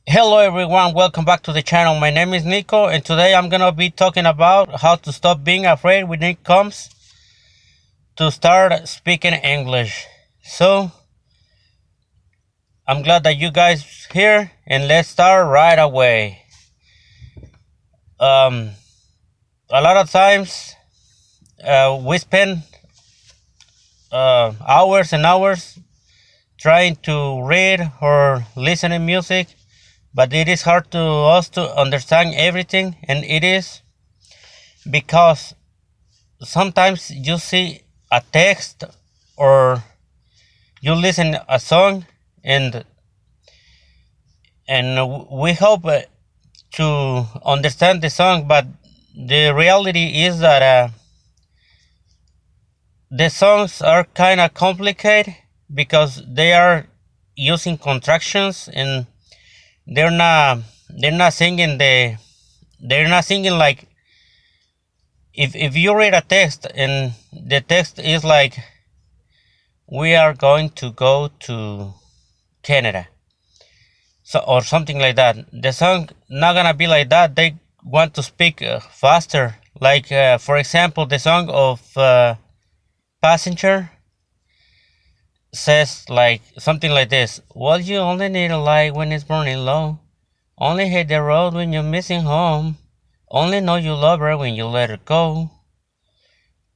Hello everyone, welcome back to the channel. My name is Nico and today I'm gonna be talking about how to stop being afraid when it comes to start speaking English. So I'm glad that you guys here and let's start right away. Um, a lot of times we spend hours and hours trying to read or listen to music, but it is hard to us to understand everything, and it is because sometimes you see a text or you listen a song and we hope to understand the song, but the reality is that the songs are kind of complicated because they are using contractions and they're not they're not singing they're not singing like if you read a text and the text is like we are going to go to Canada, so or something like that. The song not gonna be like that. They want to speak faster. Like for example, the song of Passenger says like something like this: "Well, you only need a light when it's burning low. Only hit the road when you're missing home. Only know you love her when you let her go.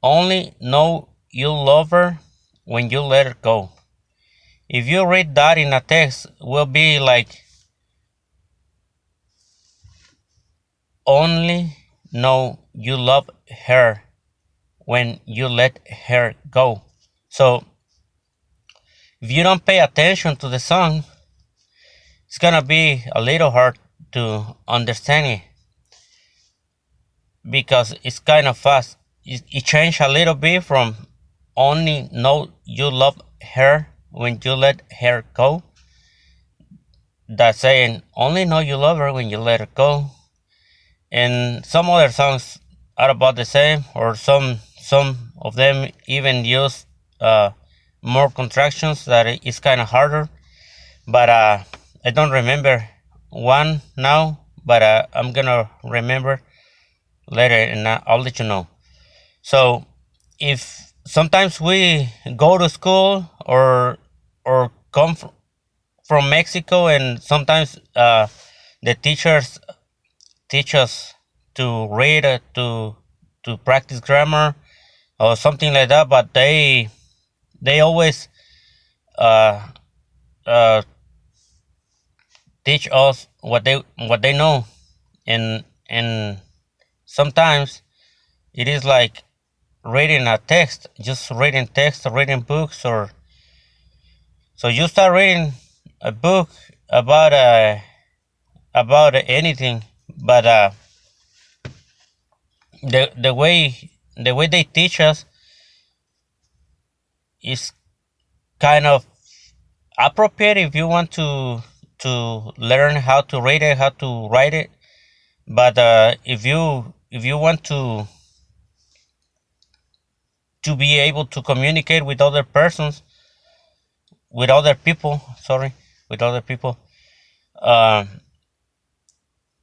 Only know you love her when you let her go." If you read that in a text, will be like only know you love her when you let her go. So if you don't pay attention to the song, it's gonna be a little hard to understand it because it's kind of fast. It changed a little bit from only know you love her when you let her go. That saying only know you love her when you let her go. And some other songs are about the same, or some of them even use more contractions that is kind of harder. But I don't remember one now, but I'm gonna remember later, and I'll let you know. So if sometimes we go to school or come from Mexico, and sometimes the teachers teach us to read to practice grammar or something like that, but they always uh, uh, teach us what they know, and sometimes it is like reading a text, just reading text, reading books, or so you start reading a book about anything, but the way they teach us is kind of appropriate if you want to learn how to read it, how to write it. But if you want to be able to communicate with other persons, with other people, sorry, with other people, uh,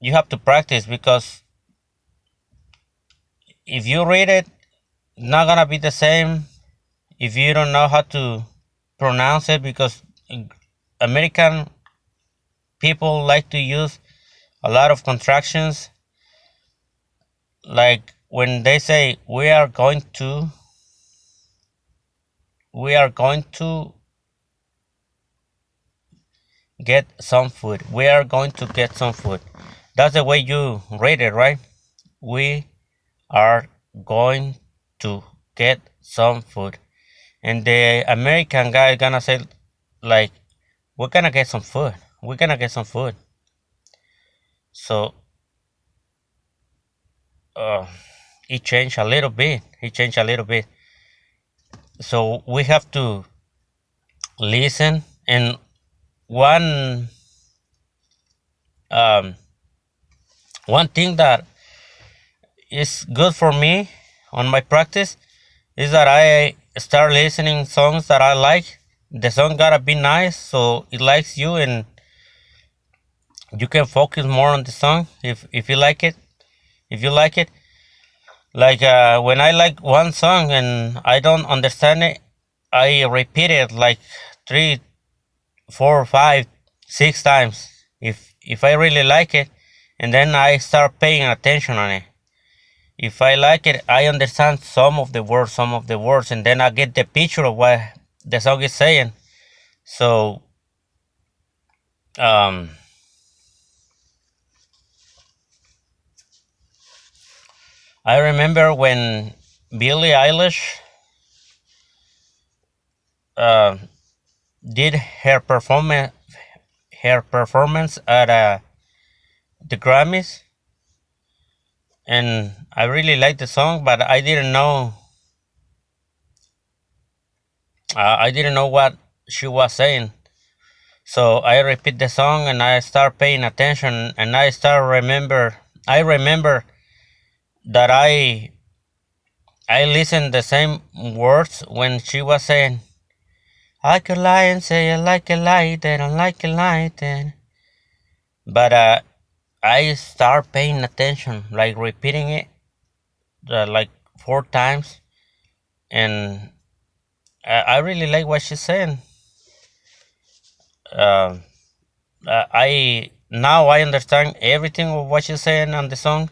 you have to practice because if you read it, it's not gonna be the same if you don't know how to pronounce it because American people like to use a lot of contractions, like when they say we are going to get some food. We are going to get some food. That's the way you read it, right? We are going to get some food. And the American guy gonna say like we're gonna get some food. We're gonna get some food. So uh it changed a little bit. It changed a little bit. So we have to listen, and one um one thing that is good for me on my practice is that I start listening songs that I like. The song gotta be nice so it likes you, and you can focus more on the song if you like it. If you like it, like when I like one song and I don't understand it, I repeat it like three, four, five, six times. If I really like it, and then I start paying attention on it. If I like it, I understand some of the words, and then I get the picture of what the song is saying. So, um, I remember when Billie Eilish uh, did her performance at the Grammys, and I really liked the song, but I didn't know what she was saying. So I repeat the song and I start paying attention, and I remember that I listened the same words when she was saying, I could lie and say I like it like that, I like it like that. But I start paying attention, like repeating it like four times, and I really like what she's saying. Uh, I now I understand everything of what she's saying on the song,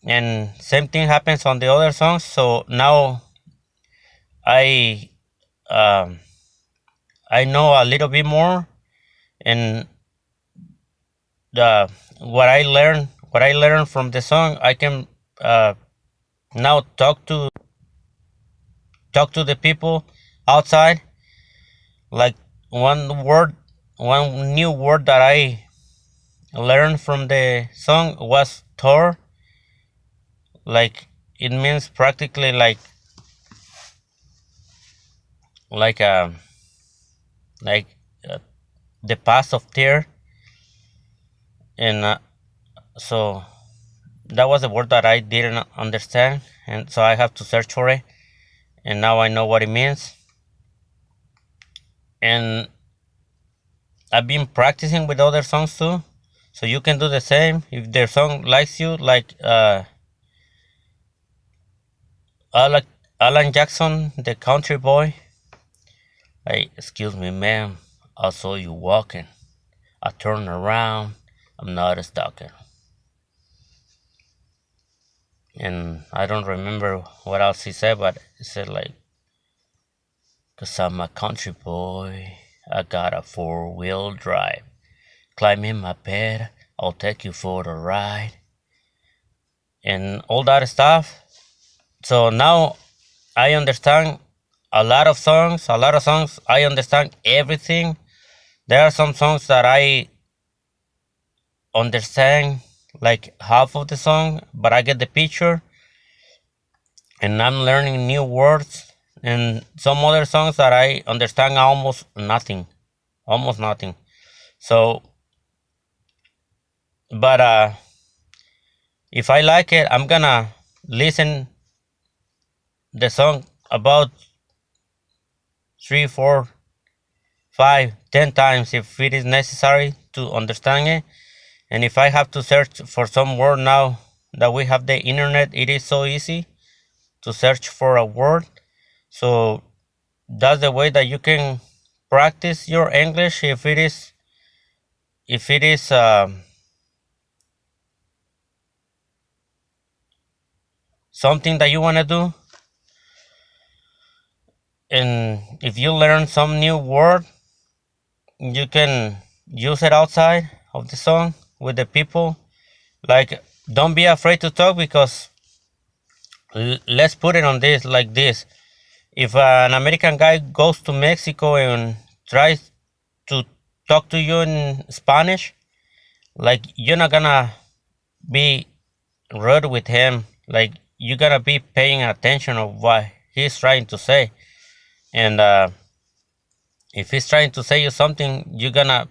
and same thing happens on the other songs. So now I um, I know a little bit more, and the what I learned from the song, I can uh, now talk to the people outside. Like one new word that I learned from the song was Thor. Like it means practically like like uh, the past of tear, and so that was a word that I didn't understand, and so I have to search for it, and now I know what it means. And I've been practicing with other songs too, so you can do the same if their song likes you, like Alan, Alan Jackson, the country boy. Hey, excuse me, ma'am. I saw you walking. I turned around. I'm not a stalker. And I don't remember what else he said, but he said like, "'Cause I'm a country boy. I got a four-wheel drive. Climb in my bed. I'll take you for the ride." And all that stuff. So now I understand a lot of songs. I understand everything. There are some songs that I understand like half of the song, but I get the picture, and I'm learning new words. And some other songs that I understand almost nothing. So, but if I like it, I'm gonna listen the song about three, four, 5, 10 times if it is necessary to understand it. And if I have to search for some word now that we have the internet, it is so easy to search for a word. So that's the way that you can practice your English if it is something that you want to do. And if you learn some new word, you can use it outside of the song with the people. Like, don't be afraid to talk, because let's put it on this like this. If an American guy goes to Mexico and tries to talk to you in Spanish, like, you're not gonna be rude with him. Like, you're gonna be paying attention of what he's trying to say. And if he's trying to say you something, you're gonna,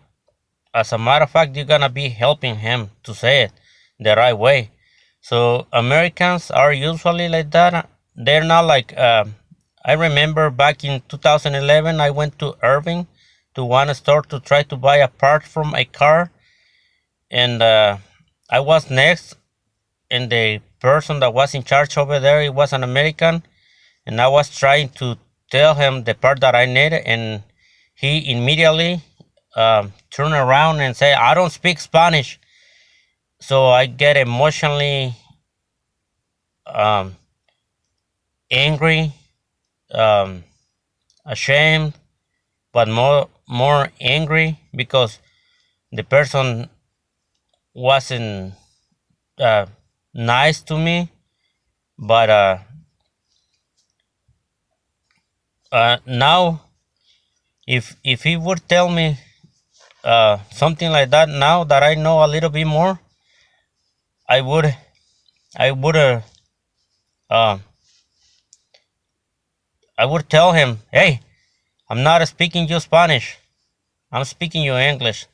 as a matter of fact, you're gonna be helping him to say it the right way. So Americans are usually like that. They're not like I remember back in 2011, I went to Irving to one store to try to buy a part from a car, and I was next, and the person that was in charge over there, it was an American, and I was trying to tell him the part that I needed, and he immediately turned around and said, "I don't speak Spanish." So I get emotionally um, angry, um, ashamed, but more angry because the person wasn't uh, nice to me. But now, if he would tell me something like that, now that I know a little bit more, I would I would uh, I would tell him, "Hey, I'm not speaking you Spanish. I'm speaking you English."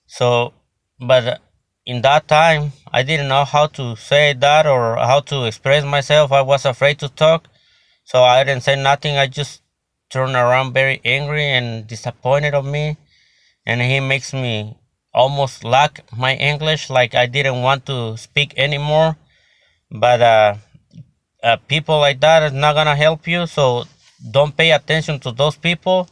So, but in that time, I didn't know how to say that or how to express myself. I was afraid to talk, so I didn't say nothing. I just turned around very angry and disappointed of me, and he makes me almost lack my English, like I didn't want to speak anymore. But people like that is not gonna help you, so don't pay attention to those people.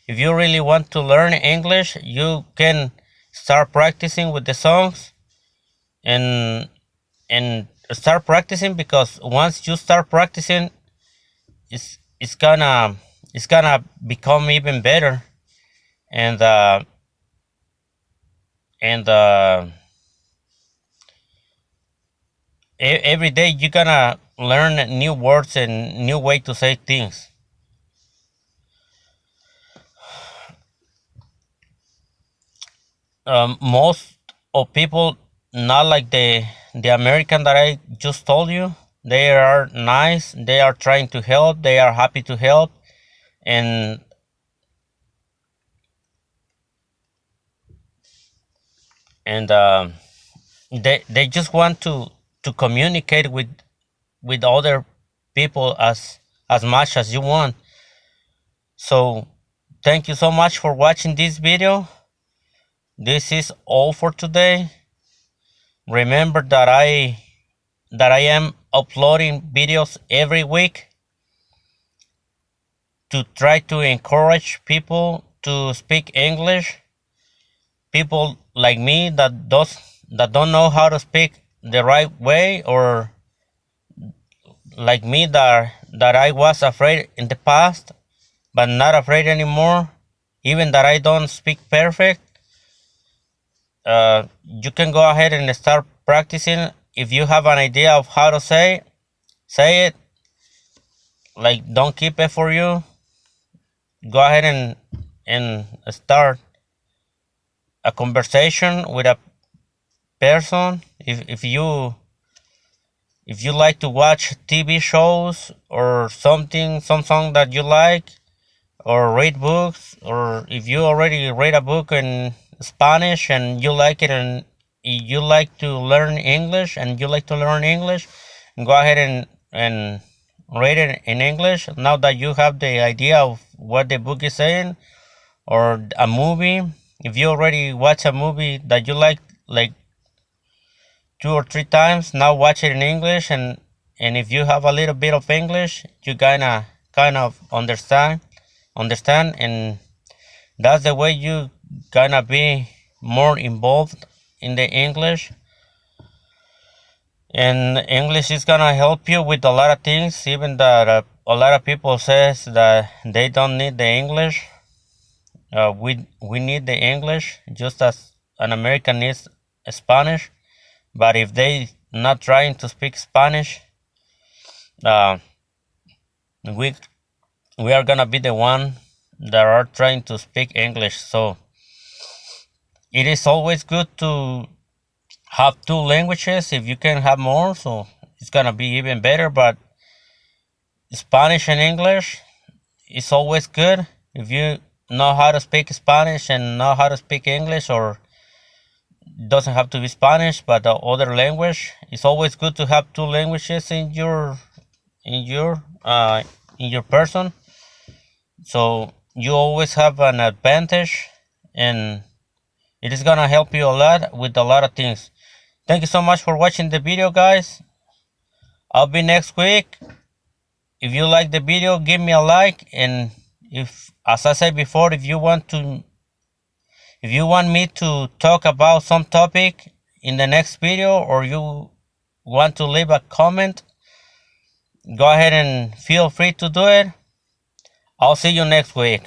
If you really want to learn English, you can start practicing with the songs, and start practicing, because once you start practicing, it's gonna become even better. And and every day you're gonna learn new words and new way to say things. Most of people, not like the American that I just told you, they are nice, they are trying to help, they are happy to help, and and they just want to communicate with other people as much as you want. So thank you so much for watching this video. This is all for today. Remember that I am uploading videos every week to try to encourage people to speak English. People like me that don't know how to speak the right way, or like me that I was afraid in the past, but not afraid anymore. Even that I don't speak perfect, you can go ahead and start practicing. If you have an idea of how to say it. Like, don't keep it for you. Go ahead and start a conversation with a person. If you like to watch TV shows or something, some song that you like, or read books, or if you already read a book in Spanish and you like it, and you like to learn English and you like to learn English, go ahead and read it in English. Now that you have the idea of what the book is saying, or a movie, if you already watch a movie that you like 2 or 3 times, now watch it in English, and if you have a little bit of English, you kind of understand, and that's the way you gonna be more involved in the English. And English is gonna help you with a lot of things, even that a lot of people says that they don't need the English. We need the English just as an American needs Spanish. But if they not trying to speak Spanish, uh, we we are gonna be the one that are trying to speak English. So it is always good to have 2 languages. If you can have more, so it's gonna be even better. But Spanish and English is always good. If you know how to speak Spanish and know how to speak English, or doesn't have to be Spanish, but the other language, it's always good to have 2 languages in your in your person. So you always have an advantage, and It is gonna help you a lot with a lot of things. Thank you so much for watching the video, guys. I'll be next week. If you like the video, give me a like, and if, as I said before, if you want me to talk about some topic in the next video, or you want to leave a comment, go ahead and feel free to do it. I'll see you next week.